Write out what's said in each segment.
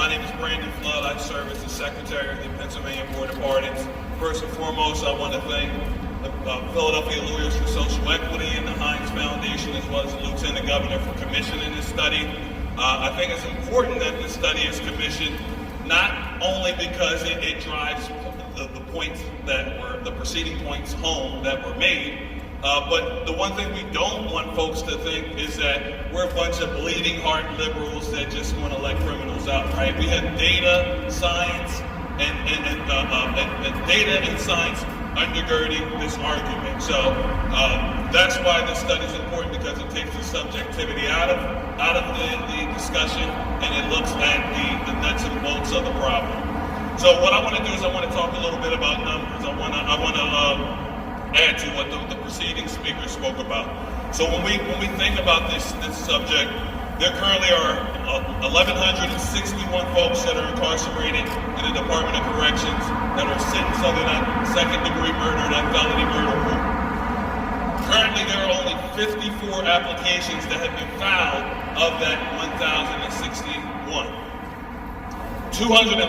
My name is Brandon Flood. I serve as the Secretary of the Pennsylvania Board of Pardons. First and foremost, I want to thank the Philadelphia Lawyers for Social Equity and the Heinz Foundation, as well as the Lieutenant Governor, for commissioning this study. I think it's important that this study is commissioned, not only because it drives the points that were, the preceding points home that were made, but the one thing we don't want folks to think is that we're a bunch of bleeding heart liberals that just want to let criminals out, right? We have data, science, and data and science undergirding this argument. So that's why this study is important, because it takes the subjectivity out of the discussion, and it looks at the nuts and bolts of the problem. So what I want to do is I want to talk a little bit about numbers. I want to add to what the preceding speaker spoke about. So when we think about this subject, there currently are 1,161 folks that are incarcerated in the Department of Corrections that are sentenced under that second-degree murder, that felony murder rule. Currently, there are only 54 applications that have been filed of that 1,061. 205,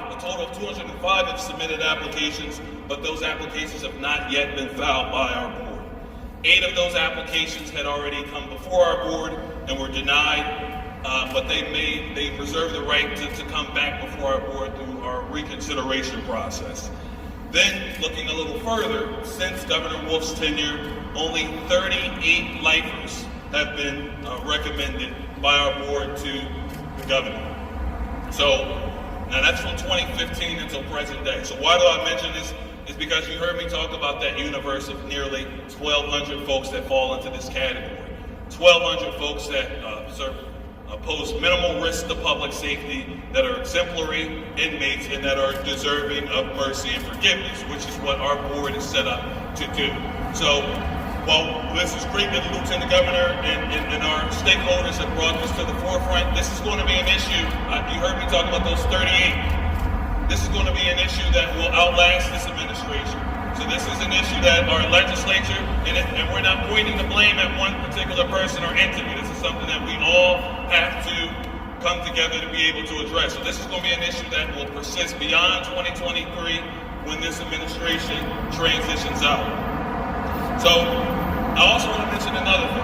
a total of 205 have submitted applications, but those applications have not yet been filed by our board. 8 of those applications had already come before our board and were denied, but they reserve the right to come back before our board through our reconsideration process. Then, looking a little further, since Governor Wolf's tenure, only 38 lifers have been recommended by our board to the governor. So, now that's from 2015 until present day. So why do I mention this? Is because you heard me talk about that universe of nearly 1,200 folks that fall into this category. 1,200 folks that pose minimal risk to public safety, that are exemplary inmates, and that are deserving of mercy and forgiveness, which is what our board is set up to do. So, while this is great that the Lieutenant Governor and our stakeholders have brought this to the forefront, this is going to be an issue. You heard me talk about those 38. This is going to be an issue that will outlast this administration. So this is an issue that our legislature, and we're not pointing the blame at one particular person or entity. This is something that we all have to come together to be able to address. So this is going to be an issue that will persist beyond 2023 when this administration transitions out. So I also want to mention another thing.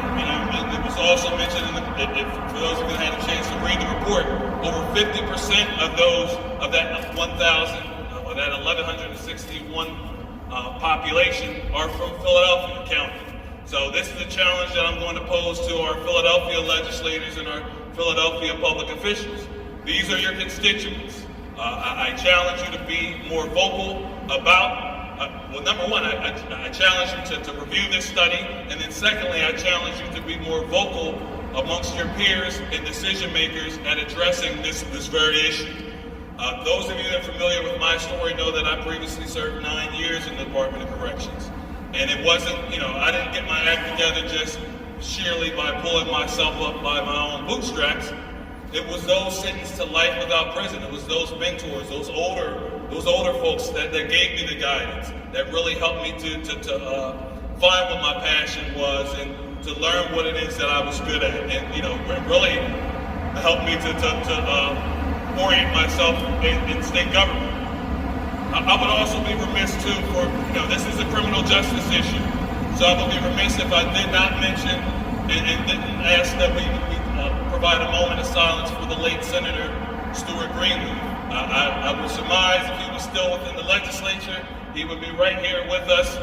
It was also mentioned, for those of you who had a chance to read the report, over 50% of that 1,161 population are from Philadelphia County. So this is a challenge that I'm going to pose to our Philadelphia legislators and our Philadelphia public officials. These are your constituents. I challenge you to be more vocal about, well, number one, I challenge you to review this study, and then secondly, I challenge you to be more vocal amongst your peers and decision makers at addressing this very issue. Those of you that are familiar with my story know that I previously served 9 years in the Department of Corrections. And it wasn't, I didn't get my act together just sheerly by pulling myself up by my own bootstraps. It was those sentenced to life without prison. It was those mentors, those older folks that gave me the guidance, that really helped me to find what my passion was and to learn what it is that I was good at, and really helped me to orient myself in state government. I would also be remiss too, for this is a criminal justice issue, so I would be remiss if I did not mention and didn't ask that we provide a moment of silence for the late Senator Stuart Greenleaf. I would surmise if he was still within the legislature, he would be right here with us,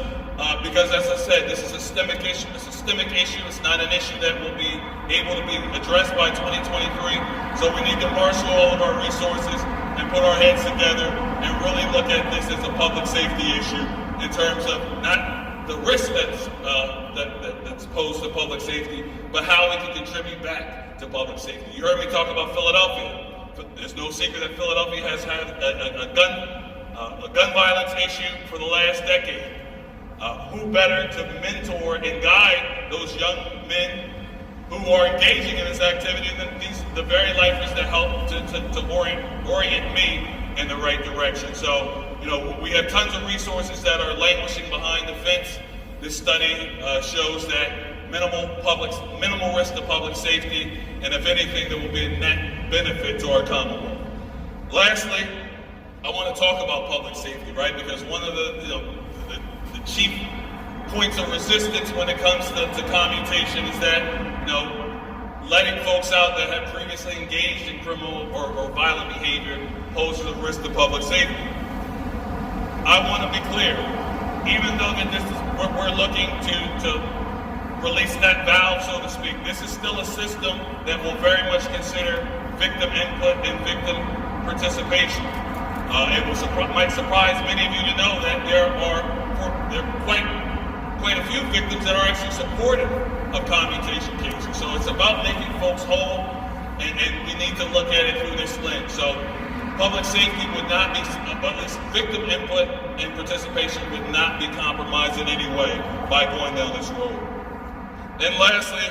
because as I said, this is a systemic issue. It's not an issue that will be able to be addressed by 2023. So we need to marshal all of our resources and put our heads together and really look at this as a public safety issue in terms of not the risk that's posed to public safety, but how we can contribute back to public safety. You heard me talk about Philadelphia. There's no secret that Philadelphia has had a gun violence issue for the last decade. Who better to mentor and guide those young men who are engaging in this activity than the very lifers that help to orient me in the right direction. So, we have tons of resources that are languishing behind the fence. This study shows that minimal risk to public safety, and if anything, there will be a net benefit to our Commonwealth. Lastly, I want to talk about public safety, right? Because one of the chief points of resistance when it comes to commutation is that, letting folks out that have previously engaged in criminal or violent behavior poses a risk to public safety. I want to be clear, even though that this is what we're looking to release that valve, so to speak, this is still a system that will very much consider victim input and victim participation. It might surprise many of you to know that there are quite a few victims that are actually supportive of commutation cases. So it's about making folks whole, and we need to look at it through this lens. So public safety would not be, at least victim input and participation would not be compromised in any way by going down this road. Then lastly,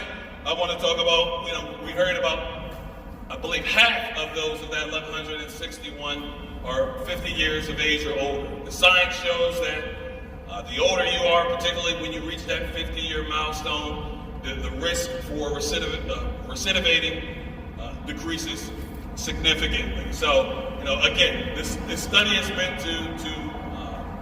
I want to talk about, we heard about, I believe half of those of that 1,161 are 50 years of age or older. The science shows that the older you are, particularly when you reach that 50-year milestone, the risk for recidivating decreases significantly. So, again, this study is meant to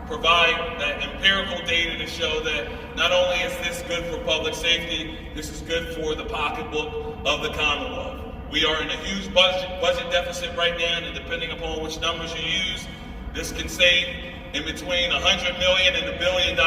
provide that empirical data to show that not only is this good for public safety, this is good for the pocketbook of the Commonwealth. We are in a huge budget deficit right now, and depending upon which numbers you use, this can save in between $100 million and $1 billion.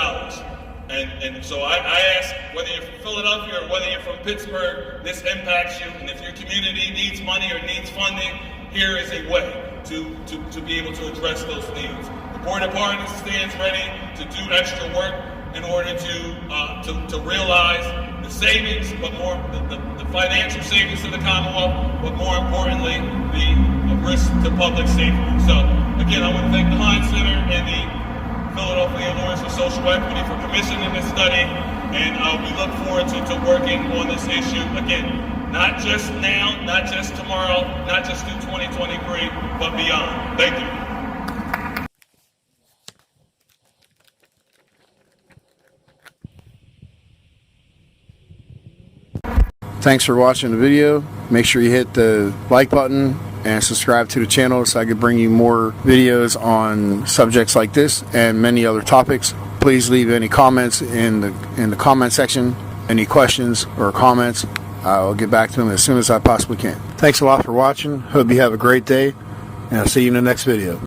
And so I ask, whether you're from Philadelphia or whether you're from Pittsburgh, this impacts you. And if your community needs money or needs funding, here is a way to be able to address those needs. The Board of Pardons stands ready to do extra work in order to realize the savings, but more the financial savings to the Commonwealth, but more importantly, the risk to public safety. So again, I want to thank the Hines Center and the Philadelphia Alliance for Social Equity for commissioning this study, and we look forward to working on this issue again, not just now, not just tomorrow, not just through 2023, but beyond. Thank you. Thanks for watching the video. Make sure you hit the like button and subscribe to the channel so I can bring you more videos on subjects like this and many other topics. Please leave any comments in the comment section. Any questions or comments, I'll get back to them as soon as I possibly can. Thanks a lot for watching. Hope you have a great day, and I'll see you in the next video.